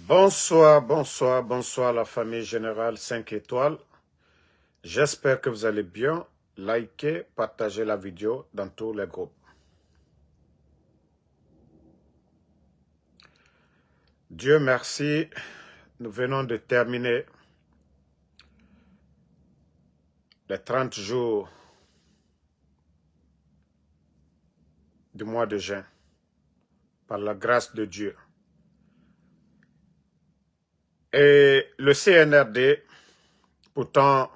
Bonsoir, bonsoir, bonsoir la famille générale 5 étoiles. J'espère que vous allez bien. Likez, partagez la vidéo dans tous les groupes. Dieu merci, nous venons de terminer les 30 jours du mois de juin par la grâce de Dieu. Et le CNRD, pourtant,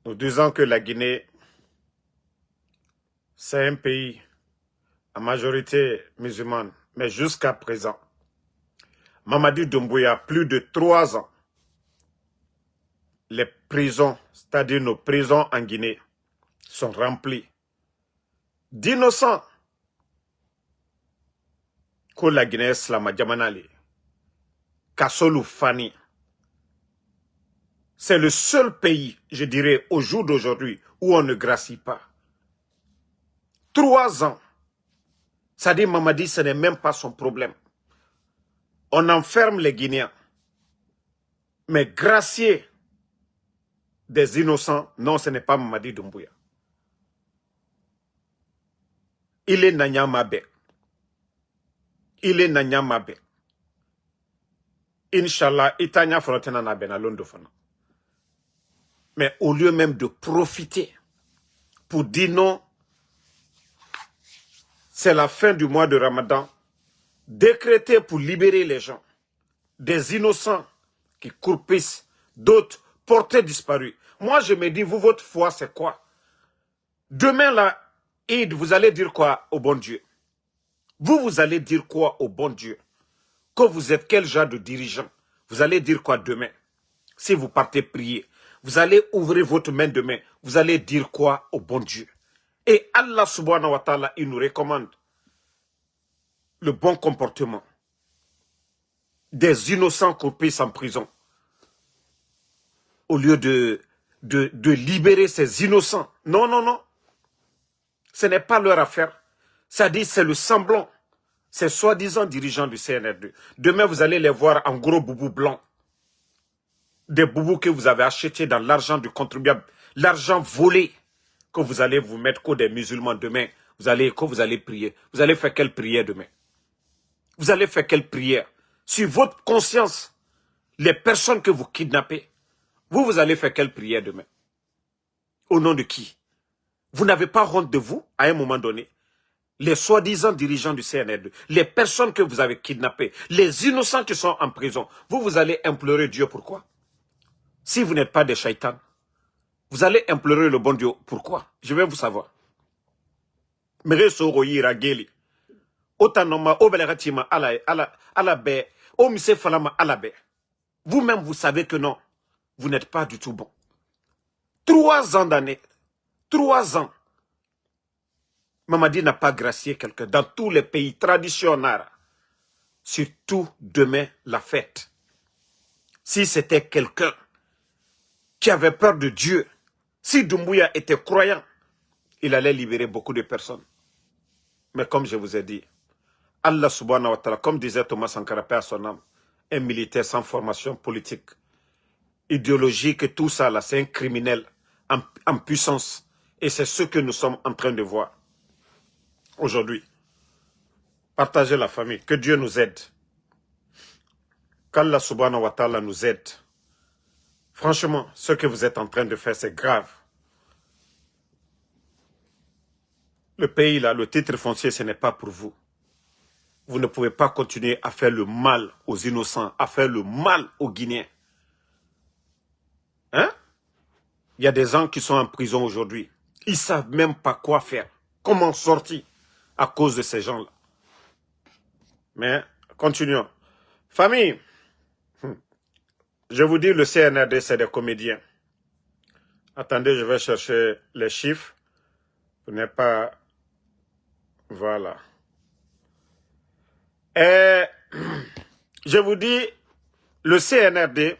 nous disons que la Guinée, c'est un pays à majorité musulmane, mais jusqu'à présent, Mamadi Doumbouya, plus de 3 ans, les prisons, c'est-à-dire nos prisons en Guinée, sont remplies d'innocents. Que la Guinée Slama Djamanali, Kassolou Fani. C'est le seul pays, je dirais, au jour d'aujourd'hui, où on ne gracie pas. 3 ans. Ça dit, Mamadi, ce n'est même pas son problème. On enferme les Guinéens. Mais gracier des innocents, non, ce n'est pas Mamadi Doumbouya. Il est Nanyamabe. Il est Nanyamabe. Inch'Allah, Itania Frotena Nabena Londofana. Mais au lieu même de profiter pour dire non, c'est la fin du mois de Ramadan, décrété pour libérer les gens, des innocents qui croupissent, d'autres portés disparus. Moi, je me dis, vous, votre foi, c'est quoi? Demain, là, Eid, vous allez dire quoi au bon Dieu? Vous allez dire quoi au bon Dieu? Que vous êtes quel genre de dirigeant? Vous allez dire quoi demain? Si vous partez prier, vous allez ouvrir votre main demain, vous allez dire quoi au bon Dieu? Et Allah subhanahu wa ta'ala, il nous recommande le bon comportement des innocents qu'on puisse en prison. Au lieu de libérer ces innocents. Non, non, non. Ce n'est pas leur affaire. Ça dit, c'est le semblant. Ces soi-disant dirigeants du CNRD. Demain, vous allez les voir en gros boubous blancs. Des boubous que vous avez achetés dans l'argent du contribuable. L'argent volé que vous allez vous mettre que des musulmans demain. Vous allez prier. Vous allez faire quelle prière demain? Vous allez faire quelle prière? Sur votre conscience, les personnes que vous kidnappez, vous allez faire quelle prière demain? Au nom de qui? Vous n'avez pas honte de vous, à un moment donné? Les soi-disant dirigeants du CNRD, les personnes que vous avez kidnappées, les innocents qui sont en prison, vous allez implorer Dieu pourquoi? Si vous n'êtes pas des shaitans, vous allez implorer le bon Dieu pourquoi? Je vais vous savoir. Mere soroyi rageli. Otanoma obeleratima alabe, omise falama alabe. Vous-même, vous savez que non, vous n'êtes pas du tout bon. 3 ans d'année, 3 ans. Mamadi n'a pas gracié quelqu'un dans tous les pays traditionnels. Surtout demain, la fête. Si c'était quelqu'un qui avait peur de Dieu, si Doumbouya était croyant, il allait libérer beaucoup de personnes. Mais comme je vous ai dit, Allah subhanahu wa ta'ala, comme disait Thomas Sankara, paix à son âme, un militaire sans formation politique, idéologique et tout ça, là, c'est un criminel en puissance. Et c'est ce que nous sommes en train de voir aujourd'hui. Partagez la famille, que Dieu nous aide. Qu'Allah subhanahu wa ta'ala nous aide. Franchement, ce que vous êtes en train de faire, c'est grave. Le pays, là, le titre foncier, ce n'est pas pour vous. Vous ne pouvez pas continuer à faire le mal aux innocents, à faire le mal aux Guinéens. Hein? Il y a des gens qui sont en prison aujourd'hui. Ils ne savent même pas quoi faire. Comment sortir à cause de ces gens-là. Mais, continuons. Famille, je vous dis, le CNRD, c'est des comédiens. Attendez, je vais chercher les chiffres. Vous n'êtes pas... Voilà. Et je vous dis, le CNRD,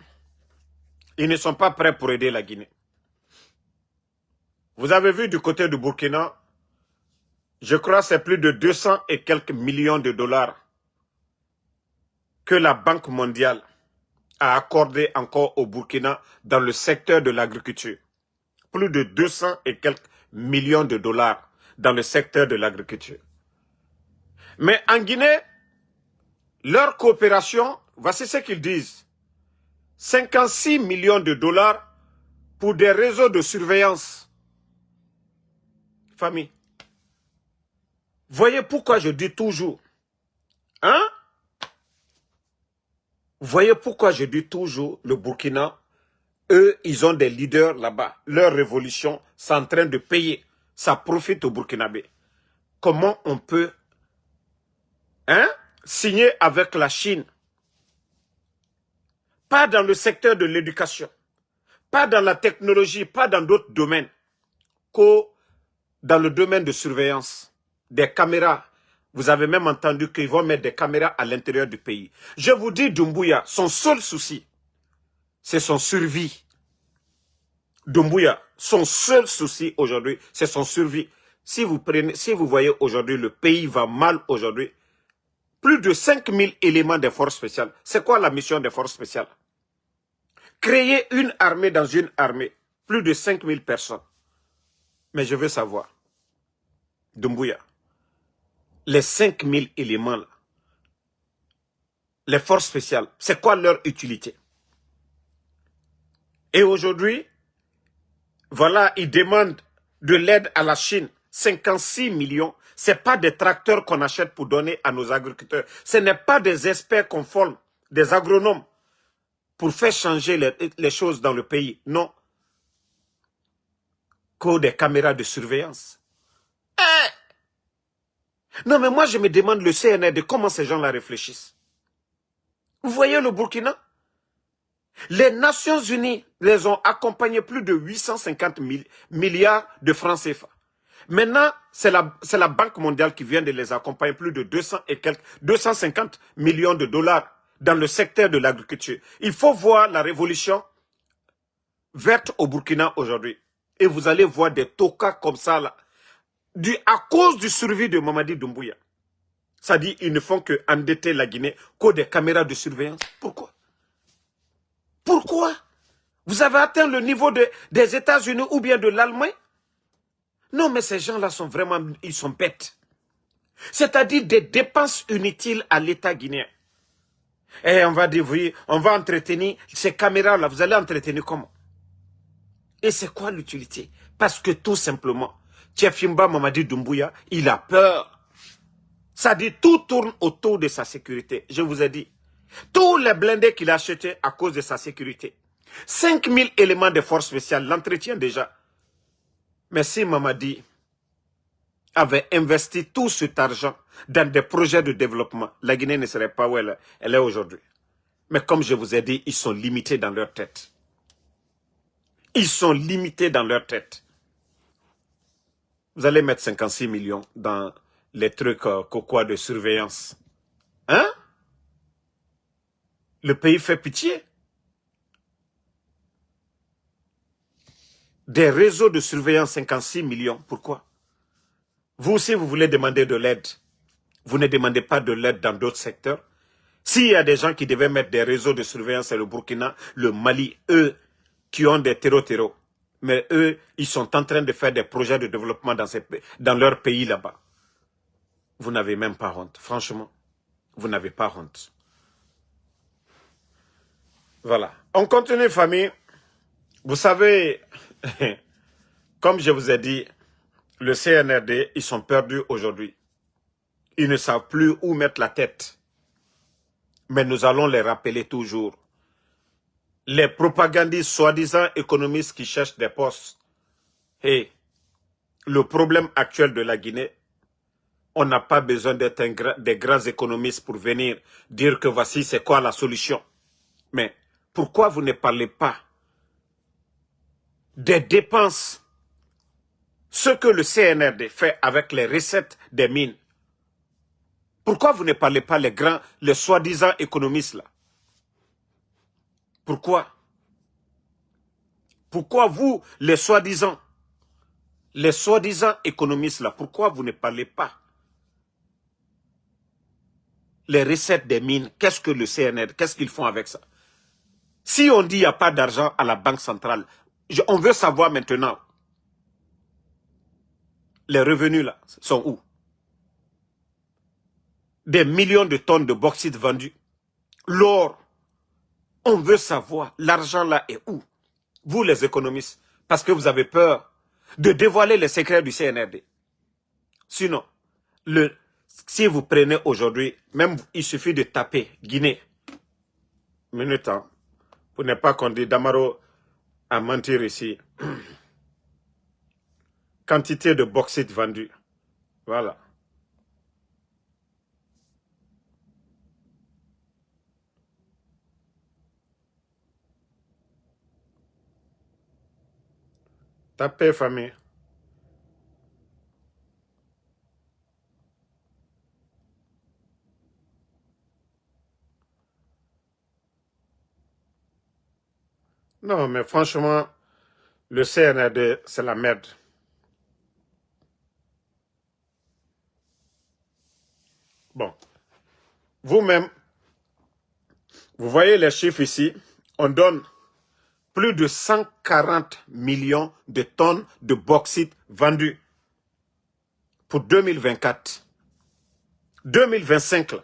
ils ne sont pas prêts pour aider la Guinée. Vous avez vu du côté du Burkina, je crois que c'est plus de 200 et quelques millions de dollars que la Banque mondiale a accordé encore au Burkina dans le secteur de l'agriculture. Plus de 200 et quelques millions de dollars dans le secteur de l'agriculture. Mais en Guinée, leur coopération, voici ce qu'ils disent. 56 millions de dollars pour des réseaux de surveillance. Famille, voyez pourquoi je dis toujours, hein? Voyez pourquoi je dis toujours, le Burkina, eux, ils ont des leaders là-bas. Leur révolution, c'est en train de payer. Ça profite aux Burkinabés. Comment on peut signer avec la Chine? Pas dans le secteur de l'éducation, pas dans la technologie, pas dans d'autres domaines, que dans le domaine de surveillance, des caméras. Vous avez même entendu qu'ils vont mettre des caméras à l'intérieur du pays. Je vous dis, Doumbouya, son seul souci, c'est son survie. Doumbouya, son seul souci aujourd'hui, c'est son survie. Si vous voyez aujourd'hui, le pays va mal aujourd'hui, plus de 5000 éléments des forces spéciales. C'est quoi la mission des forces spéciales? Créer une armée dans une armée. Plus de 5000 personnes. Mais je veux savoir, Doumbouya, les 5000 éléments là, les forces spéciales, c'est quoi leur utilité? Et aujourd'hui, voilà, ils demandent de l'aide à la Chine. 56 millions. Ce n'est pas des tracteurs qu'on achète pour donner à nos agriculteurs. Ce n'est pas des experts qu'on forme, des agronomes, pour faire changer les choses dans le pays. Non. Que des caméras de surveillance. Non, mais moi, je me demande le CNRD, comment ces gens-là réfléchissent. Vous voyez le Burkina? Les Nations Unies les ont accompagnés plus de 850 milliards de francs CFA. Maintenant, c'est la Banque mondiale qui vient de les accompagner plus de 250 millions de dollars dans le secteur de l'agriculture. Il faut voir la révolution verte au Burkina aujourd'hui. Et vous allez voir des tokas comme ça là. À cause du survie de Mamadi Doumbouya. Ça dit, ils ne font que endetter la Guinée que des caméras de surveillance. Pourquoi? Pourquoi? Vous avez atteint le niveau des États-Unis ou bien de l'Allemagne? Non, mais ces gens-là sont vraiment, ils sont bêtes. C'est-à-dire des dépenses inutiles à l'État guinéen. Et on va dire, oui, on va entretenir ces caméras-là. Vous allez entretenir comment? Et c'est quoi l'utilité? Parce que tout simplement, Tchefimba Mamadi Doumbouya, il a peur. Ça dit, tout tourne autour de sa sécurité. Je vous ai dit, tous les blindés qu'il a achetés à cause de sa sécurité. 5000 éléments de force spéciale, l'entretien déjà. Mais si Mamadi avait investi tout cet argent dans des projets de développement, la Guinée ne serait pas où elle est aujourd'hui. Mais comme je vous ai dit, ils sont limités dans leur tête. Ils sont limités dans leur tête. Vous allez mettre 56 millions dans les trucs quoi de surveillance. Hein? Le pays fait pitié. Des réseaux de surveillance, 56 millions. Pourquoi? Vous aussi, vous voulez demander de l'aide. Vous ne demandez pas de l'aide dans d'autres secteurs. S'il y a des gens qui devaient mettre des réseaux de surveillance, c'est le Burkina, le Mali, eux, qui ont des terreaux. Mais eux, ils sont en train de faire des projets de développement dans leur pays là-bas. Vous n'avez même pas honte. Franchement, vous n'avez pas honte. Voilà. On continue, famille. Vous savez, comme je vous ai dit, le CNRD, ils sont perdus aujourd'hui. Ils ne savent plus où mettre la tête. Mais nous allons les rappeler toujours. Les propagandistes, soi-disant économistes qui cherchent des postes. Et le problème actuel de la Guinée, on n'a pas besoin d'être des grands économistes pour venir dire que voici c'est quoi la solution. Mais pourquoi vous ne parlez pas des dépenses, ce que le CNRD fait avec les recettes des mines? Pourquoi vous ne parlez pas les soi-disant économistes là? Pourquoi? Pourquoi vous, les soi-disant économistes là, pourquoi vous ne parlez pas? les recettes des mines, qu'est-ce que le CNR, qu'est-ce qu'ils font avec ça? Si on dit qu'il n'y a pas d'argent à la Banque centrale, on veut savoir maintenant, les revenus là, sont où? Des millions de tonnes de bauxite vendues. L'or, on veut savoir, l'argent là est où? Vous les économistes, parce que vous avez peur de dévoiler les secrets du CNRD. Sinon, si vous prenez aujourd'hui, même il suffit de taper Guinée. Minute, hein, pour ne pas qu'on dise Damaro a mentir ici. Quantité de bauxite vendue. Voilà. Tapez, famille. Non, mais franchement, le CNRD, c'est la merde. Bon. Vous-même, vous voyez les chiffres ici. On donne plus de 140 millions de tonnes de bauxite vendues pour 2024. 2025, là,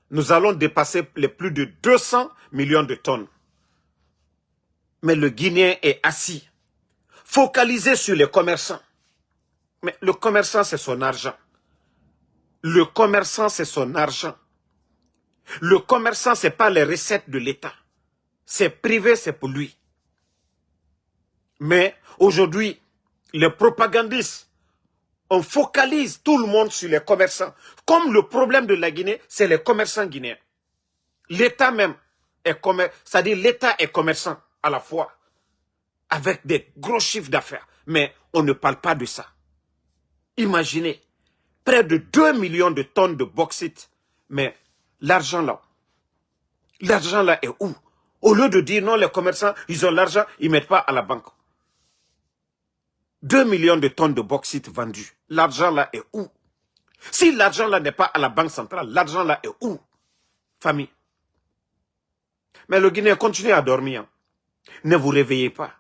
nous allons dépasser les plus de 200 millions de tonnes. Mais le Guinéen est assis, focalisé sur les commerçants. Mais le commerçant, c'est son argent. Le commerçant, c'est son argent. Le commerçant, ce n'est pas les recettes de l'État. C'est privé, c'est pour lui. Mais aujourd'hui, les propagandistes, on focalise tout le monde sur les commerçants. Comme le problème de la Guinée, c'est les commerçants guinéens. L'État même est commerçant, c'est-à-dire l'État est commerçant à la fois, avec des gros chiffres d'affaires. Mais on ne parle pas de ça. Imaginez, près de 2 millions de tonnes de bauxite. Mais l'argent là est où? Au lieu de dire non, les commerçants, ils ont l'argent, ils ne mettent pas à la banque. 2 millions de tonnes de bauxite vendues. L'argent là est où? Si l'argent là n'est pas à la banque centrale, l'argent là est où? Famille. Mais le Guinéen continue à dormir. Ne vous réveillez pas.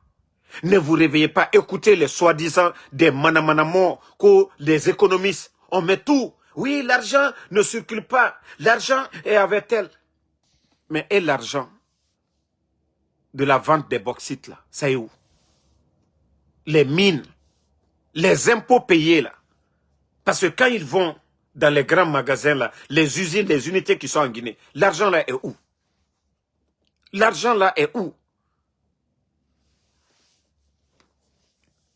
Ne vous réveillez pas. Écoutez les soi-disant des manamanamos, que les économistes, on met tout. Oui, l'argent ne circule pas. L'argent est avec elle. Mais et l'argent de la vente des bauxites là, ça est où? Les mines, les impôts payés là. Parce que quand ils vont dans les grands magasins là, les usines, les unités qui sont en Guinée, l'argent là est où? L'argent là est où?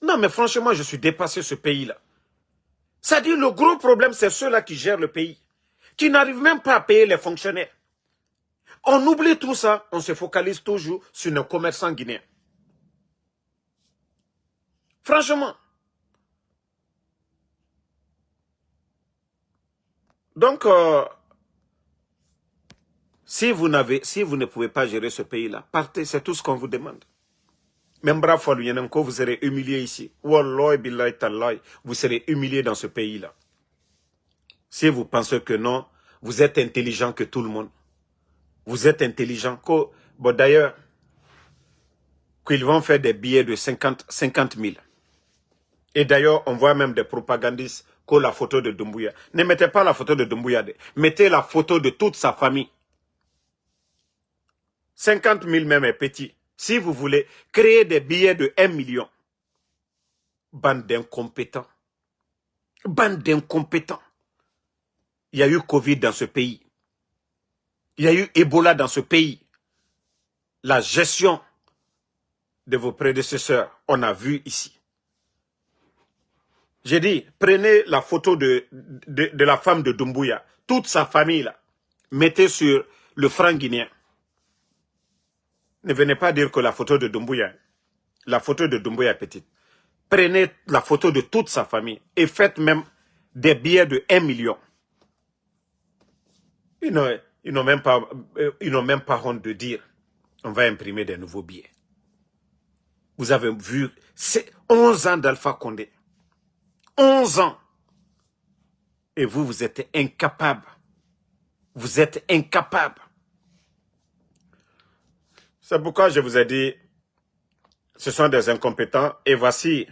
Non, mais franchement, je suis dépassé ce pays-là. C'est-à-dire, le gros problème, c'est ceux-là qui gèrent le pays, qui n'arrivent même pas à payer les fonctionnaires. On oublie tout ça, on se focalise toujours sur nos commerçants guinéens. Franchement. Donc, si vous ne pouvez pas gérer ce pays-là, partez, c'est tout ce qu'on vous demande. Même brave, vous serez humilié ici. Wallahi billahi tallahi, vous serez humilié dans ce pays-là. Si vous pensez que non, vous êtes intelligent que tout le monde. Vous êtes intelligent. Bon, d'ailleurs, qu'ils vont faire des billets de 50 000. Et d'ailleurs, on voit même des propagandistes que la photo de Doumbouya. Ne mettez pas la photo de Doumbouya. Mettez la photo de toute sa famille. 50 000 même est petit. Si vous voulez créer des billets de 1 million, bande d'incompétents. Bande d'incompétents. Il y a eu Covid dans ce pays. Il y a eu Ebola dans ce pays. La gestion de vos prédécesseurs, on a vu ici. J'ai dit, prenez la photo de la femme de Doumbouya, toute sa famille là, mettez sur le franc guinéen. Ne venez pas dire que la photo de Doumbouya est petite. Prenez la photo de toute sa famille et faites même des billets de 1 million. Ils n'ont même pas honte de dire, on va imprimer des nouveaux billets. Vous avez vu, c'est 11 ans d'Alpha Condé. 11 ans. Et vous êtes incapable Vous êtes incapables. C'est pourquoi je vous ai dit, ce sont des incompétents. Et voici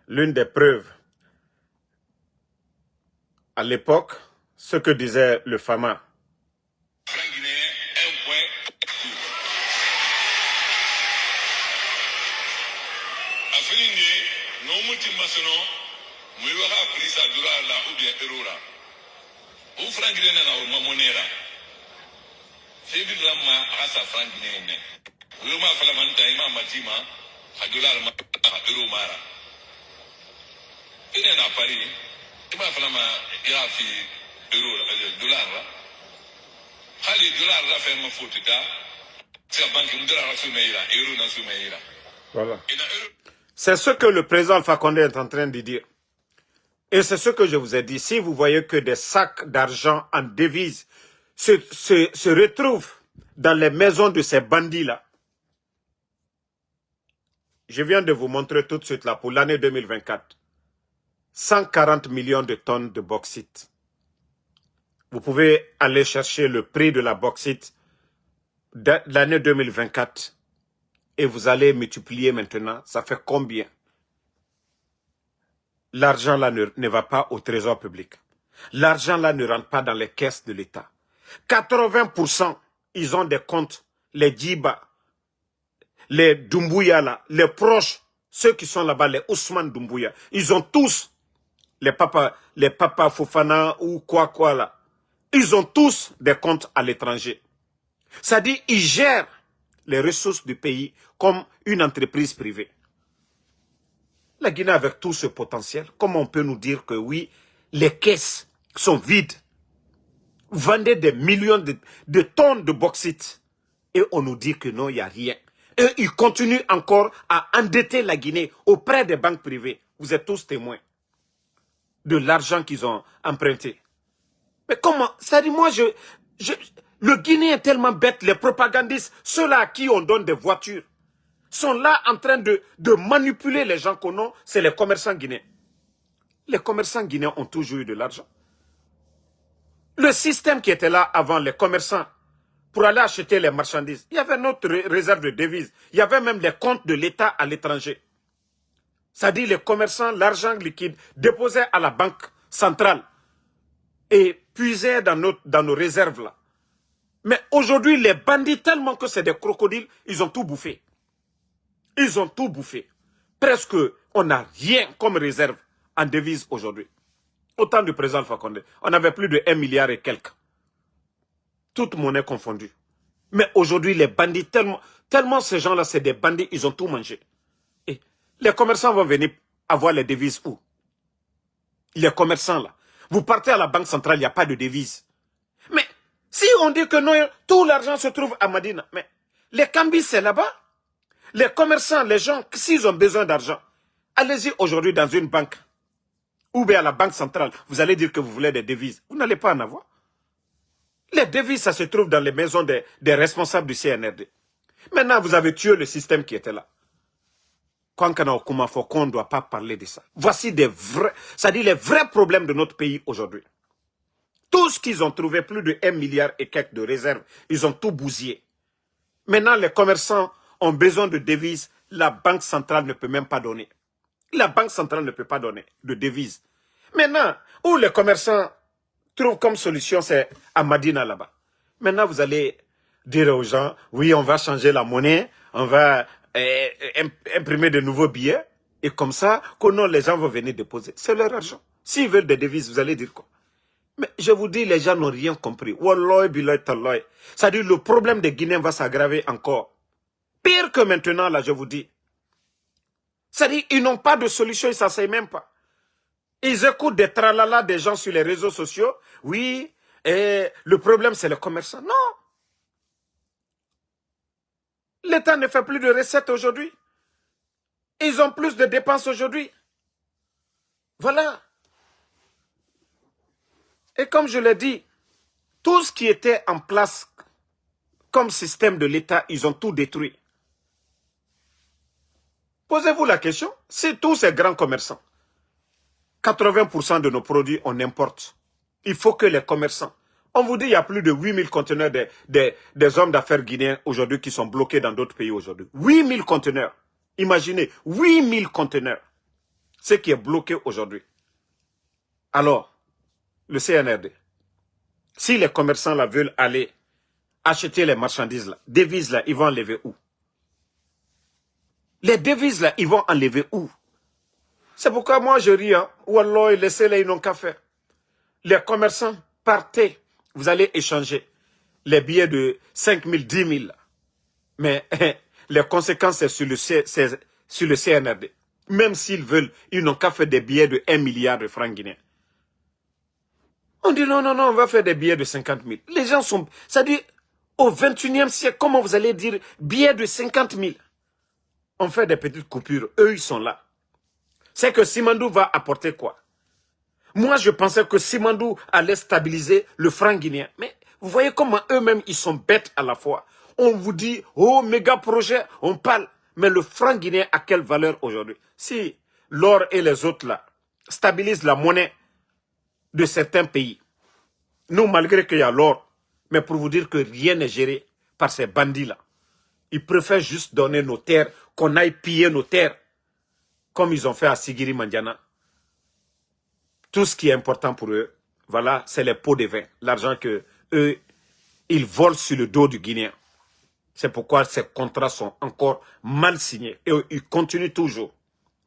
l'une des preuves. À l'époque, ce que disait le Fama. Voilà. C'est ce que le président Alpha Condé est en train de dire. Et c'est ce que je vous ai dit. Si vous voyez que des sacs d'argent en devises se retrouvent dans les maisons de ces bandits-là, je viens de vous montrer tout de suite là pour l'année 2024. 140 millions de tonnes de bauxite. Vous pouvez aller chercher le prix de la bauxite de l'année 2024 et vous allez multiplier maintenant. Ça fait combien? L'argent là ne va pas au trésor public. L'argent là ne rentre pas dans les caisses de l'État. 80%, ils ont des comptes, les Djiba, les Doumbouya là, les proches, ceux qui sont là-bas, les Ousmane Doumbouya, ils ont tous, les papas Fofana ou quoi là, ils ont tous des comptes à l'étranger. Ça dit, ils gèrent les ressources du pays comme une entreprise privée. La Guinée, avec tout ce potentiel, comment on peut nous dire que oui, les caisses sont vides? Vous vendez des millions de tonnes de bauxite et on nous dit que non, il n'y a rien. Et ils continuent encore à endetter la Guinée auprès des banques privées. Vous êtes tous témoins de l'argent qu'ils ont emprunté. Mais comment? C'est-à-dire, moi, le Guinéen est tellement bête, les propagandistes, ceux-là à qui on donne des voitures, sont là en train de manipuler les gens qu'on a, c'est les commerçants guinéens. Les commerçants guinéens ont toujours eu de l'argent. Le système qui était là avant, les commerçants, pour aller acheter les marchandises, il y avait notre réserve de devises. Il y avait même les comptes de l'État à l'étranger. C'est-à-dire les commerçants, l'argent liquide, déposé à la banque centrale et puisé dans nos réserves là. Mais aujourd'hui, les bandits, tellement que c'est des crocodiles, ils ont tout bouffé. Ils ont tout bouffé. Presque, on n'a rien comme réserve en devises aujourd'hui. Au temps du président Alpha Condé, on avait plus de 1 milliard et quelques. Toute monnaie confondue. Mais aujourd'hui, les bandits, tellement ces gens-là, c'est des bandits, ils ont tout mangé. Et les commerçants vont venir avoir les devises où? Les commerçants, là. Vous partez à la banque centrale, il n'y a pas de devises. Mais si on dit que non, tout l'argent se trouve à Madina, mais les cambis, c'est là-bas. Les commerçants, les gens, s'ils ont besoin d'argent, allez-y aujourd'hui dans une banque ou bien à la banque centrale. Vous allez dire que vous voulez des devises. Vous n'allez pas en avoir. Les devises, ça se trouve dans les maisons des responsables du CNRD. Maintenant, vous avez tué le système qui était là. Quand on ne doit pas parler de ça. Voici des vrais, c'est-à-dire les vrais problèmes de notre pays aujourd'hui. Tout ce qu'ils ont trouvé, plus de 1 milliard et quelques de réserves, ils ont tout bousillé. Maintenant, les commerçants ont besoin de devises. La banque centrale ne peut même pas donner. La banque centrale ne peut pas donner de devises. Maintenant, où les commerçants trouvent comme solution, c'est à Madina là-bas. Maintenant, vous allez dire aux gens, oui, on va changer la monnaie, on va imprimer de nouveaux billets, et comme ça, les gens vont venir déposer. C'est leur argent. S'ils veulent des devises, vous allez dire quoi? Mais je vous dis, les gens n'ont rien compris. Wallahi, billahi, tallahi. C'est-à-dire, le problème des Guinéens va s'aggraver encore. Pire que maintenant, là, je vous dis. C'est-à-dire, ils n'ont pas de solution, ils ne s'asseyent même pas. Ils écoutent des tralala des gens sur les réseaux sociaux. Oui, et le problème, c'est le commerçant. Non. L'État ne fait plus de recettes aujourd'hui. Ils ont plus de dépenses aujourd'hui. Voilà. Et comme je l'ai dit, tout ce qui était en place comme système de l'État, ils ont tout détruit. Posez-vous la question, si tous ces grands commerçants, 80% de nos produits, on importe. Il faut que les commerçants, On vous dit qu'il y a plus de 8000 conteneurs des hommes d'affaires guinéens aujourd'hui qui sont bloqués dans d'autres pays aujourd'hui. 8000 conteneurs. Imaginez, 8000 conteneurs. Ce qui est bloqué aujourd'hui. Alors, le CNRD, si les commerçants là veulent aller acheter les marchandises là, devises là, ils vont enlever où? Les devises là, ils vont enlever où? C'est pourquoi moi je ris, hein. Wallah, laissez-les, ils n'ont qu'à faire. Les commerçants, partez. Vous allez échanger les billets de 5 000, 10 000. Mais les conséquences, c'est sur le CNRD. Même s'ils veulent, ils n'ont qu'à faire des billets de 1 milliard de francs guinéens. On dit non, non, non, on va faire des billets de 50 000. Les gens sont... C'est-à-dire, au 21e siècle, comment vous allez dire billets de 50 000? On fait des petites coupures. Eux, ils sont là. C'est que Simandou va apporter quoi? Moi, je pensais que Simandou allait stabiliser le franc guinéen. Mais vous voyez comment eux-mêmes, ils sont bêtes à la fois. On vous dit, oh, méga projet, on parle. Mais le franc guinéen a quelle valeur aujourd'hui? Si l'or et les autres là stabilisent la monnaie de certains pays, nous, malgré qu'il y a l'or, mais pour vous dire que rien n'est géré par ces bandits-là. Ils préfèrent juste donner nos terres, qu'on aille piller nos terres, comme ils ont fait à Sigiri Mandiana. Tout ce qui est important pour eux, voilà, c'est les pots de vin. L'argent que eux, ils volent sur le dos du Guinéen. C'est pourquoi ces contrats sont encore mal signés. Et ils continuent toujours.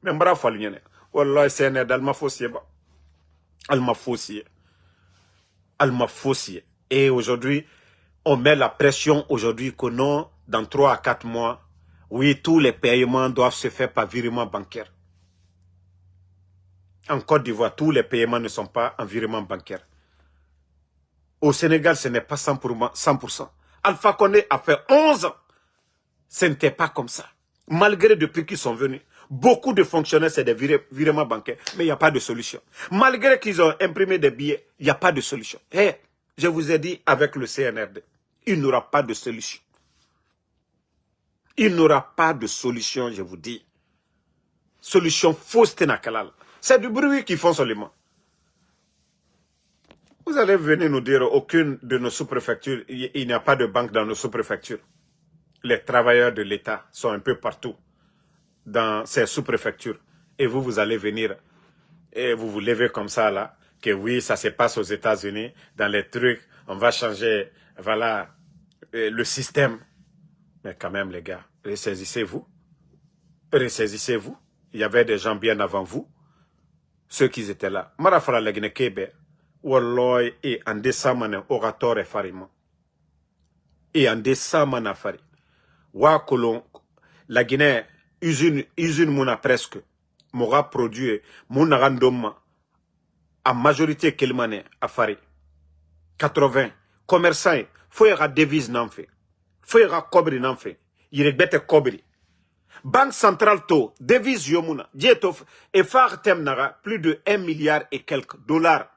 Mais bravo, Wallah, c'est un aide, Alma Fossier. Alma Fossier. Alma Fossier. Et aujourd'hui, on met la pression aujourd'hui que non, dans 3 à 4 mois, oui, tous les paiements doivent se faire par virement bancaire. En Côte d'Ivoire, tous les paiements ne sont pas en virement bancaire. Au Sénégal, ce n'est pas 100%. Alpha Condé a fait 11 ans. Ce n'était pas comme ça. Malgré depuis qu'ils sont venus, beaucoup de fonctionnaires, c'est des virements bancaires, mais il n'y a pas de solution. Malgré qu'ils ont imprimé des billets, il n'y a pas de solution. Hey, je vous ai dit, avec le CNRD, il n'y aura pas de solution. Il n'aura pas de solution, je vous dis. Solution fausse Tenakalal. C'est du bruit qu'ils font seulement. Vous allez venir nous dire, aucune de nos sous-préfectures, il n'y a pas de banque dans nos sous-préfectures. Les travailleurs de l'État sont un peu partout dans ces sous-préfectures. Et vous allez venir et vous vous levez comme ça là, que oui, ça se passe aux États-Unis, dans les trucs, on va changer, voilà, le système. Mais quand même, les gars, ressaisissez-vous. Ressaisissez-vous. Il y avait des gens bien avant vous, ceux qui étaient là. Marafara Legne Kebe, Walloy et en décembre, orateur et farima. Et en décembre, fari. Wa kolon, la Guinée, usine mouna presque, m'aura produit, mouna random, en majorité kelmane, à fari. 80, commerçants, faut y avoir devise n'en fait. Faut y avoir cobri n'en fait. Il rebête cobri. Banque centrale to, devise yomuna, dietof, et phare tem nara, plus de 1 milliard et quelques dollars.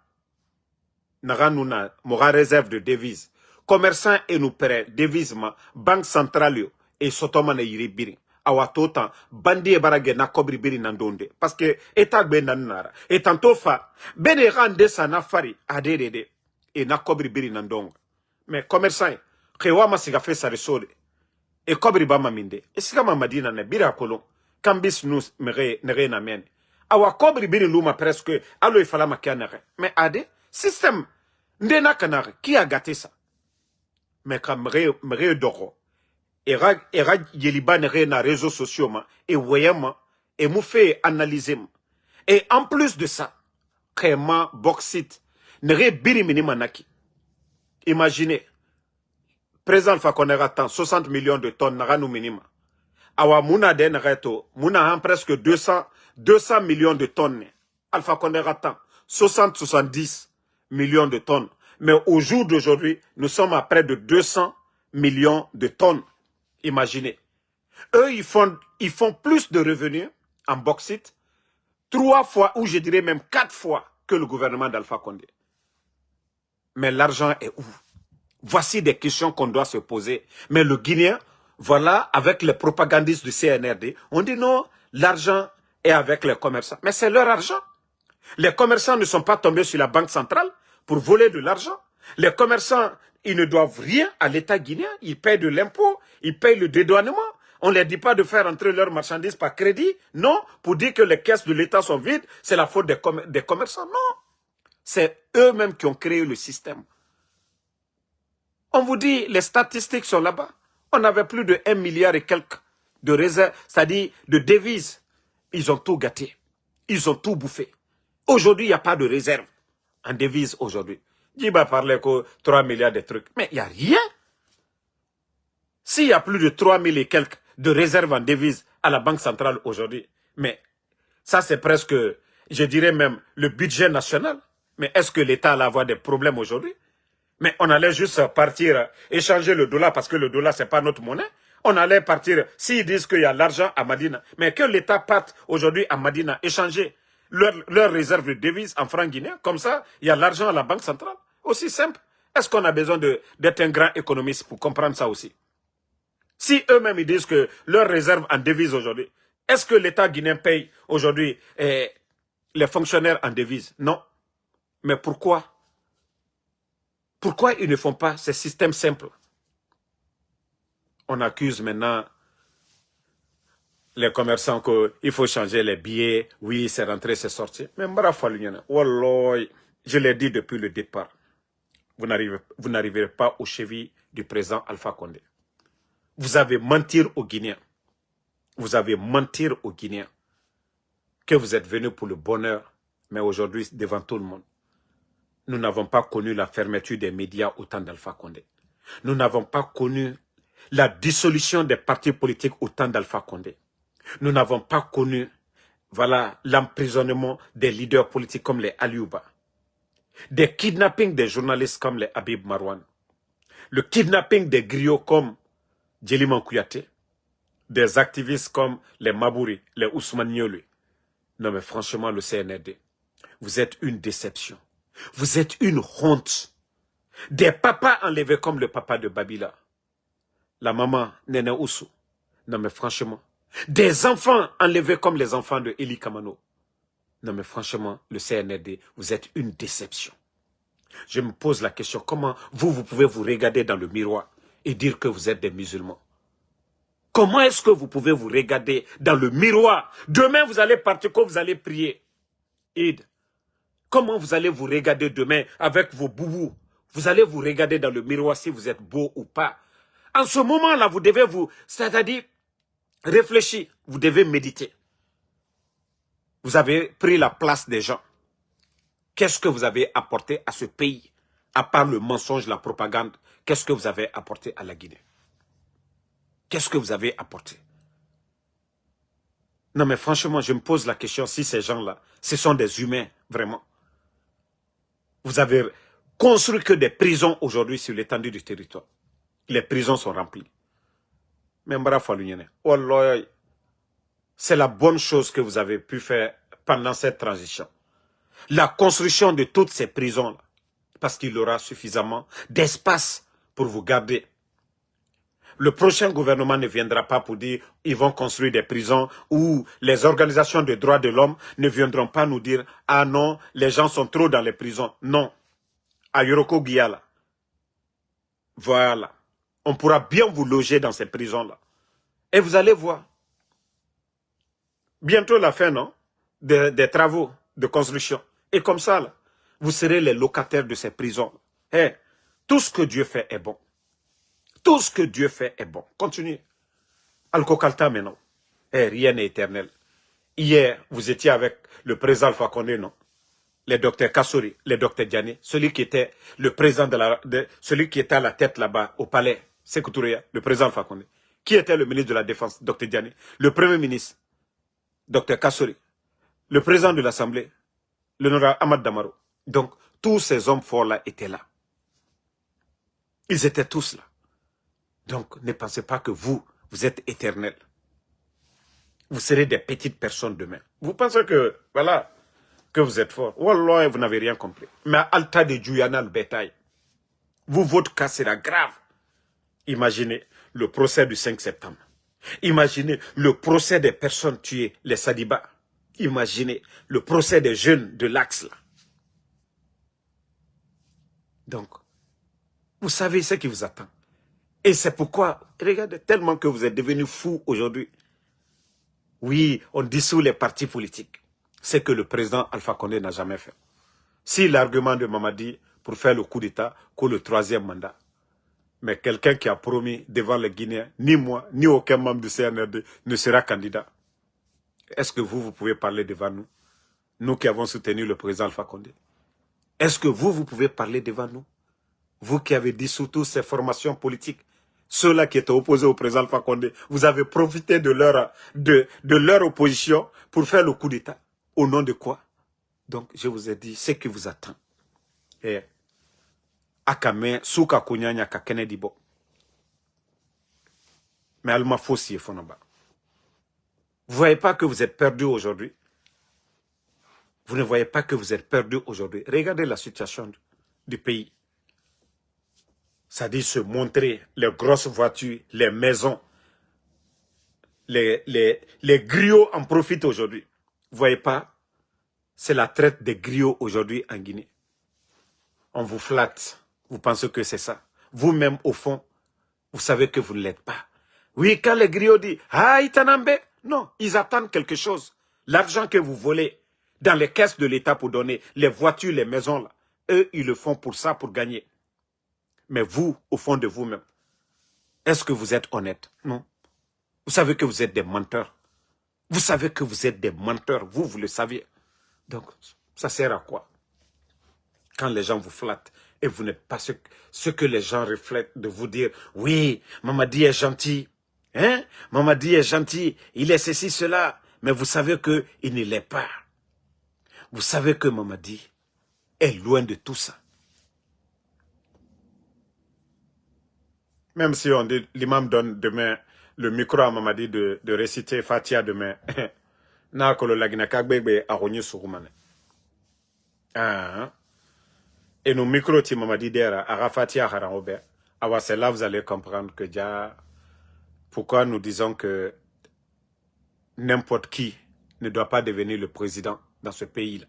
Nara nouna, m'aura réserve de devises. Commerçants et nous prêts, devise ma, banque centrale yo, et sotomane yiri biri. Awa totan, bandi e barage na kobri biri nandonde. Parce que, état ben nanara. Et tantôt fa, ben e rande sa na fari, adede, et na kobri biri nandonga. Mais commerçants, kewa ma siga fait sa resole. Et kobri ba maminde. Et si kama madina ne bira kolon, kambis nous nere na men. Awa kobri biri luma presque, alo il fallait ma kanare. Mais ade, système, ndena kanare, qui a gâté ça? Mais comme mre doro. Et yeliba nere na réseaux sociaux ma, et voyama, et mou fait analyser ma. Et en plus de ça, créma, bauxite, nere biri minimanaki. Imaginez, présent Fakonera tant 60 millions de tonnes nara nou minima. Awa mouna den reto, mouna han presque 200 millions de tonnes. Alpha Condera tant 70 millions de tonnes. Mais au jour d'aujourd'hui, nous sommes à près de 200 millions de tonnes. Imaginez. Eux, ils font plus de revenus en bauxite, 3 fois, ou je dirais même 4 fois que le gouvernement d'Alpha Condé. Mais l'argent est où? Voici des questions qu'on doit se poser. Mais le Guinéen, voilà, avec les propagandistes du CNRD, on dit non, l'argent est avec les commerçants. Mais c'est leur argent. Les commerçants ne sont pas tombés sur la banque centrale pour voler de l'argent. Les commerçants, ils ne doivent rien à l'État guinéen. Ils payent de l'impôt, ils payent le dédouanement. On ne leur dit pas de faire entrer leurs marchandises par crédit. Non, pour dire que les caisses de l'État sont vides, c'est la faute des commerçants. Non, c'est eux-mêmes qui ont créé le système. On vous dit, les statistiques sont là-bas. On avait plus de 1 milliard et quelques de réserves, c'est-à-dire de devises. Ils ont tout gâté. Ils ont tout bouffé. Aujourd'hui, il n'y a pas de réserve en devises aujourd'hui. Djiba parlait que 3 milliards de trucs. Mais il n'y a rien. S'il y a plus de 3 000 et quelques de réserves en devises à la Banque centrale aujourd'hui, mais ça c'est presque, je dirais même, le budget national. Mais est-ce que l'État allait avoir des problèmes aujourd'hui? Mais on allait juste partir échanger le dollar parce que le dollar, c'est pas notre monnaie. On allait partir, s'ils disent qu'il y a l'argent à Madina, mais que l'État parte aujourd'hui à Madina échanger leurs réserves de devises en francs guinéens, comme ça, il y a l'argent à la Banque centrale. Aussi simple. Est-ce qu'on a besoin d'être un grand économiste pour comprendre ça aussi? Si eux-mêmes ils disent que leurs réserves en devises aujourd'hui, est-ce que l'État guinéen paye aujourd'hui les fonctionnaires en devises? Non. Mais pourquoi? Pourquoi ils ne font pas ces systèmes simples? On accuse maintenant les commerçants qu'il faut changer les billets. Oui, c'est rentré, c'est sorti. Mais Wallah, je l'ai dit depuis le départ. Vous n'arriverez pas aux chevilles du président Alpha Condé. Vous avez menti aux Guinéens. Vous avez menti aux Guinéens que vous êtes venus pour le bonheur, mais aujourd'hui, devant tout le monde. Nous n'avons pas connu la fermeture des médias au temps d'Alpha Condé. Nous n'avons pas connu la dissolution des partis politiques au temps d'Alpha Condé. Nous n'avons pas connu, voilà, l'emprisonnement des leaders politiques comme les Aliouba, des kidnappings des journalistes comme les Habib Marwan, le kidnapping des griots comme Djeliman Kouyaté, des activistes comme les Mabouri, les Ousmane Niolui. Non mais franchement, le CNRD, vous êtes une déception. Vous êtes une honte. Des papas enlevés comme le papa de Babila. La maman Nene Oussou. Non mais franchement. Des enfants enlevés comme les enfants de Eli Kamano. Non mais franchement, le CNRD, vous êtes une déception. Je me pose la question, comment vous pouvez vous regarder dans le miroir et dire que vous êtes des musulmans? Comment est-ce que vous pouvez vous regarder dans le miroir? Demain, vous allez partir quand vous allez prier. Id. Comment vous allez vous regarder demain avec vos boubous? Vous allez vous regarder dans le miroir si vous êtes beau ou pas. En ce moment-là, vous devez c'est-à-dire, réfléchir. Vous devez méditer. Vous avez pris la place des gens. Qu'est-ce que vous avez apporté à ce pays? À part le mensonge, la propagande, qu'est-ce que vous avez apporté à la Guinée? Qu'est-ce que vous avez apporté? Non mais franchement, je me pose la question si ces gens-là, ce sont des humains, vraiment. Vous avez construit que des prisons aujourd'hui sur l'étendue du territoire. Les prisons sont remplies. Mais c'est la bonne chose que vous avez pu faire pendant cette transition. La construction de toutes ces prisons-là. Parce qu'il y aura suffisamment d'espace pour vous garder. Le prochain gouvernement ne viendra pas pour dire ils vont construire des prisons ou les organisations de droits de l'homme ne viendront pas nous dire ah non, les gens sont trop dans les prisons. Non. À Yoroko Guiala. Voilà. On pourra bien vous loger dans ces prisons-là. Et vous allez voir. Bientôt la fin, non? Des travaux de construction. Et comme ça, là, vous serez les locataires de ces prisons. Hey, tout ce que Dieu fait est bon. Tout ce que Dieu fait est bon. Continuez. Al-Kokalta maintenant. Hey, rien n'est éternel. Hier, vous étiez avec le président Alpha Condé, non? Les docteurs Kassori, les docteurs Diané, celui qui était le président celui qui était à la tête là-bas au palais, Sékou Touré, le président Alpha Condé. Qui était le ministre de la Défense, docteur Diané? Le premier ministre, docteur Kassori. Le président de l'Assemblée, l'honorable Ahmad Damaro. Donc, tous ces hommes forts-là étaient là. Ils étaient tous là. Donc, ne pensez pas que vous êtes éternels. Vous serez des petites personnes demain. Vous pensez que, voilà, que vous êtes forts. Wallah, vous n'avez rien compris. Mais à Alta de Djouyana, le bétail, votre cas sera grave. Imaginez le procès du 5 septembre. Imaginez le procès des personnes tuées, les Sadiba. Imaginez le procès des jeunes de l'Axe. Donc, Vous savez ce qui vous attend. Et c'est pourquoi, regardez, tellement que vous êtes devenus fous aujourd'hui. Oui, on dissout les partis politiques. C'est que le président Alpha Condé n'a jamais fait. Si l'argument de Mamadi pour faire le coup d'État, que le 3e mandat. Mais quelqu'un qui a promis devant les Guinéens, ni moi, ni aucun membre du CNRD ne sera candidat. Est-ce que vous pouvez parler devant nous? Nous qui avons soutenu le président Alpha Condé. Est-ce que vous pouvez parler devant nous? Vous qui avez dissous toutes ces formations politiques, ceux-là qui étaient opposés au président Alpha Condé, vous avez profité de leur opposition pour faire le coup d'État. Au nom de quoi? Donc, je vous ai dit, ce qui vous attend. Et Akame, Souka Kounyanya, Kakene Dibo. Mais Alma Fossi et Fonamba. Vous ne voyez pas que vous êtes perdus aujourd'hui? Vous ne voyez pas que vous êtes perdus aujourd'hui? Regardez la situation du pays. Ça dit se montrer les grosses voitures, les maisons, les griots en profitent aujourd'hui. Vous ne voyez pas? C'est la traite des griots aujourd'hui en Guinée. On vous flatte. Vous pensez que c'est ça. Vous-même, au fond, vous savez que vous ne l'êtes pas. Oui, quand les griots disent « Ah, Itanambe », non, ils attendent quelque chose. L'argent que vous volez dans les caisses de l'État pour donner les voitures, les maisons, là, eux, ils le font pour ça, pour gagner. Mais vous, au fond de vous-même, est-ce que vous êtes honnête? Non. Vous savez que vous êtes des menteurs. Vous savez que vous êtes des menteurs. Vous le saviez. Donc, ça sert à quoi? Quand les gens vous flattent et vous n'êtes pas ce que les gens reflètent de vous dire, oui, Mamadi est gentil, hein? Mamadi est gentil, il est ceci, cela, mais vous savez qu'il ne l'est pas. Vous savez que Mamadi est loin de tout ça. Même si on dit, l'imam donne demain le micro à Mamadi de réciter Fatia demain, n'a que le lagina kagbebe a rogné sur Roumane. Ah, et nos micros, tu m'as dit d'ailleurs, à Fatia Haranobé. Alors c'est là vous allez comprendre que déjà, pourquoi nous disons que n'importe qui ne doit pas devenir le président dans ce pays-là.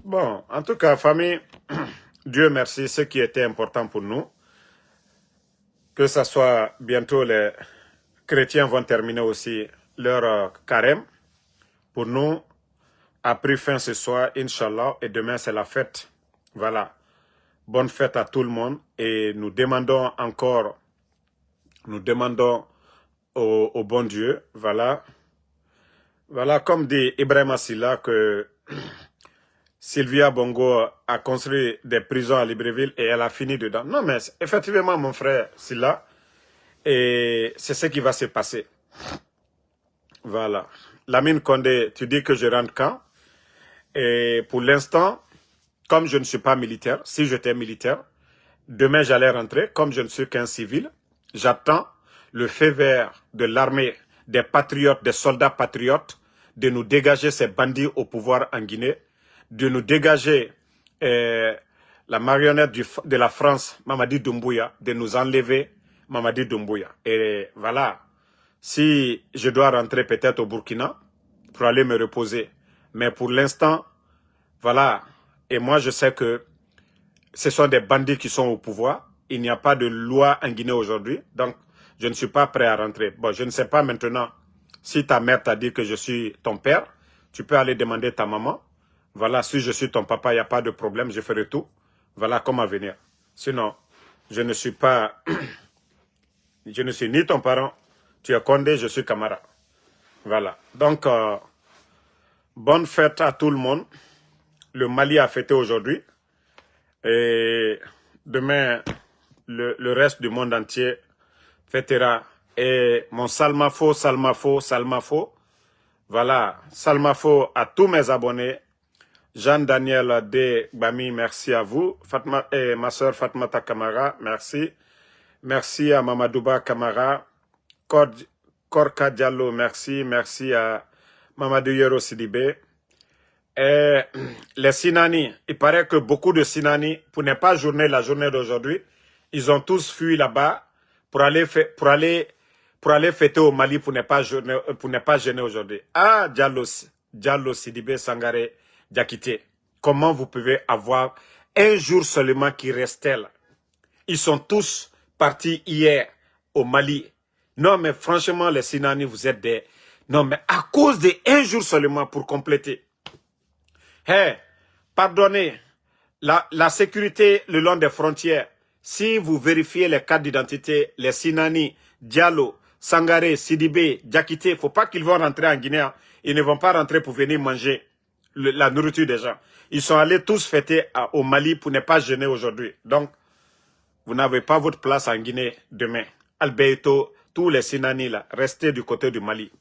Bon, en tout cas, famille, Dieu merci, ce qui était important pour nous, que ce soit bientôt les chrétiens vont terminer aussi leur carême. Pour nous, a pris fin ce soir, Inch'Allah, et demain c'est la fête. Voilà. Bonne fête à tout le monde. Et nous demandons encore, au bon Dieu, voilà. Voilà, comme dit Ibrahim Assila, que Sylvia Bongo a construit des prisons à Libreville et elle a fini dedans. Non, mais effectivement, mon frère Silla, et c'est ce qui va se passer. Voilà. Lamine Condé, tu dis que je rentre quand? Et pour l'instant, comme je ne suis pas militaire, si j'étais militaire, demain j'allais rentrer. Comme je ne suis qu'un civil, j'attends le feu vert de l'armée, des patriotes, des soldats patriotes, de nous dégager ces bandits au pouvoir en Guinée, de nous dégager la marionnette de la France, Mamadi Doumbouya, de nous enlever Mamadi Doumbouya. Et voilà, si je dois rentrer peut-être au Burkina pour aller me reposer, mais pour l'instant, voilà, et moi je sais que ce sont des bandits qui sont au pouvoir, il n'y a pas de loi en Guinée aujourd'hui, donc je ne suis pas prêt à rentrer. Bon, je ne sais pas maintenant, si ta mère t'a dit que je suis ton père, tu peux aller demander ta maman. Voilà, si je suis ton papa, il n'y a pas de problème, je ferai tout. Voilà comment venir. Sinon, je ne suis pas, je ne suis ni ton parent, tu es Condé, je suis Camara. Voilà, donc, bonne fête à tout le monde. Le Mali a fêté aujourd'hui. Et demain, le reste du monde entier fêtera. Et mon Salmafo, voilà, Salmafo à tous mes abonnés. Jean-Daniel D. Bami, merci à vous. Fatma, et ma soeur Fatmata Kamara, merci. Merci à Mamadouba Kamara. Korka Diallo, merci. Merci à Mamadou Yero Sidibé. Et les Sinani, il paraît que beaucoup de Sinani, pour ne pas journée la journée d'aujourd'hui, ils ont tous fui là-bas pour aller fêter au Mali pour ne pas gêner aujourd'hui. Ah, Diallo Sidibé Sangaré Diakité, comment vous pouvez avoir un jour seulement qui restait là. Ils sont tous partis hier au Mali. Non, mais franchement, les Sinani, vous êtes des... Non, mais à cause de un jour seulement pour compléter. Hey, pardonnez, la sécurité le long des frontières, si vous vérifiez les cartes d'identité, les Sinani, Diallo, Sangaré, Sidibé, Diakité, il ne faut pas qu'ils vont rentrer en Guinée. Hein. Ils ne vont pas rentrer pour venir manger la nourriture des gens. Ils sont allés tous fêter au Mali pour ne pas jeûner aujourd'hui. Donc, vous n'avez pas votre place en Guinée demain. Alberto, tous les Sinani là, restez du côté du Mali.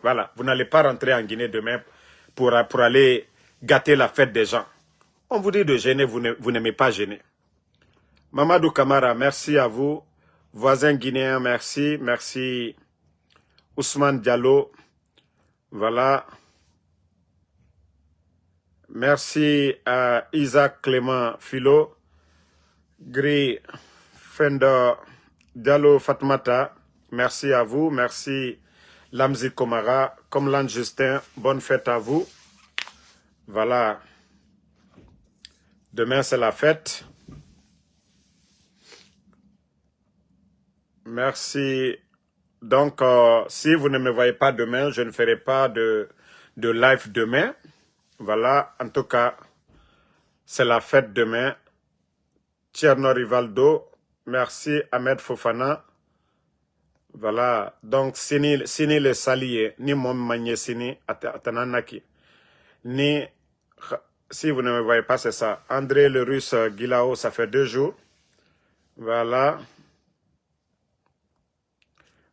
Voilà, vous n'allez pas rentrer en Guinée demain pour aller gâter la fête des gens. On vous dit de gêner, vous n'aimez pas gêner. Mamadou Kamara, merci à vous. Voisin guinéen, merci. Merci. Ousmane Diallo. Voilà. Merci à Isaac Clément Philo. Gris Fender Diallo Fatmata. Merci à vous. Merci Lamzi Komara. Comme l'an Justin, bonne fête à vous. Voilà. Demain, c'est la fête. Merci. Donc, si vous ne me voyez pas demain, je ne ferai pas de live demain. Voilà. En tout cas, c'est la fête demain. Tierno Rivaldo. Merci Ahmed Fofana. Voilà. Donc, Sini le Salié, ni Mom Magné Sini, Atananaki. Ni... Si vous ne me voyez pas, c'est ça. André le Russe Guilao, ça fait 2 jours. Voilà.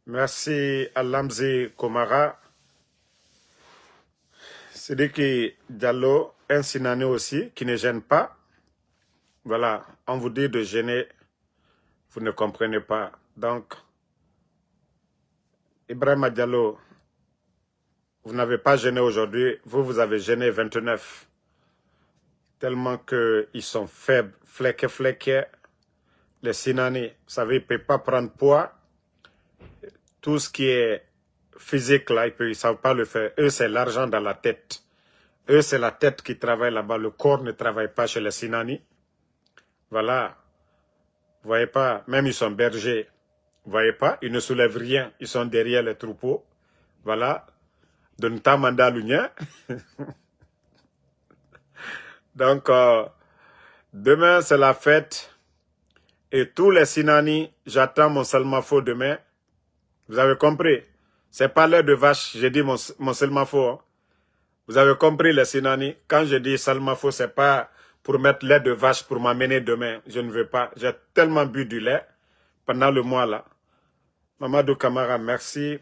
Merci à Lamzi Komara. Sidiki Diallo, un Sinani aussi, qui ne gêne pas. Voilà. On vous dit de gêner. Vous ne comprenez pas. Donc, Ibrahima Diallo, vous n'avez pas gêné aujourd'hui. Vous avez gêné 29. Tellement qu'ils sont faibles, flequés. Les Sinani, vous savez, ils ne peuvent pas prendre poids. Tout ce qui est physique, là, ils ne savent pas le faire. Eux, c'est l'argent dans la tête. Eux, c'est la tête qui travaille là-bas. Le corps ne travaille pas chez les Sinani. Voilà. Vous voyez pas, même ils sont bergers. Vous voyez pas, ils ne soulèvent rien. Ils sont derrière les troupeaux. Voilà. De Ntamanda Lunia. Donc, demain, c'est la fête. Et tous les Sinani, j'attends mon Salmafo demain. Vous avez compris? C'est pas l'heure de vache, j'ai dit mon Salmafo. Hein. Vous avez compris les Sinani? Quand je dis Salmafo, c'est pas pour mettre lait de vache pour m'amener demain. Je ne veux pas. J'ai tellement bu du lait pendant le mois là. Mamadou Kamara, merci.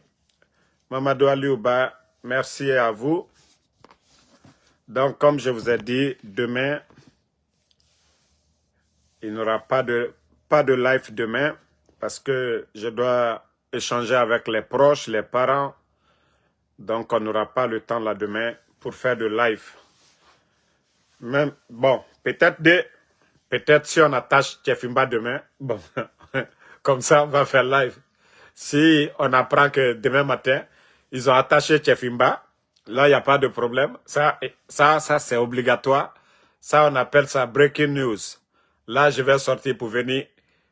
Mamadou Aliouba, merci à vous. Donc, comme je vous ai dit, demain, il n'y aura pas de live demain parce que je dois échanger avec les proches, les parents. Donc, on n'aura pas le temps là demain pour faire de live. Même, bon, peut-être si on attache Tchefimba demain, bon, comme ça, on va faire live. Si on apprend que demain matin, ils ont attaché Tchefimba, là, il n'y a pas de problème. Ça c'est obligatoire. Ça, on appelle ça breaking news. Là, je vais sortir pour venir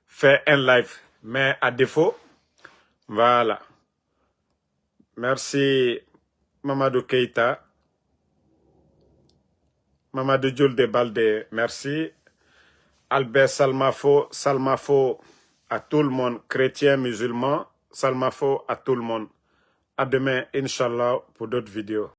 faire un live. Mais à défaut, voilà. Merci, Mamadou Keita. Mamadou Djoul de Balde, merci. Albert Salmafo à tout le monde, chrétien, musulman, Salmafo à tout le monde. À demain, Inch'Allah, pour d'autres vidéos.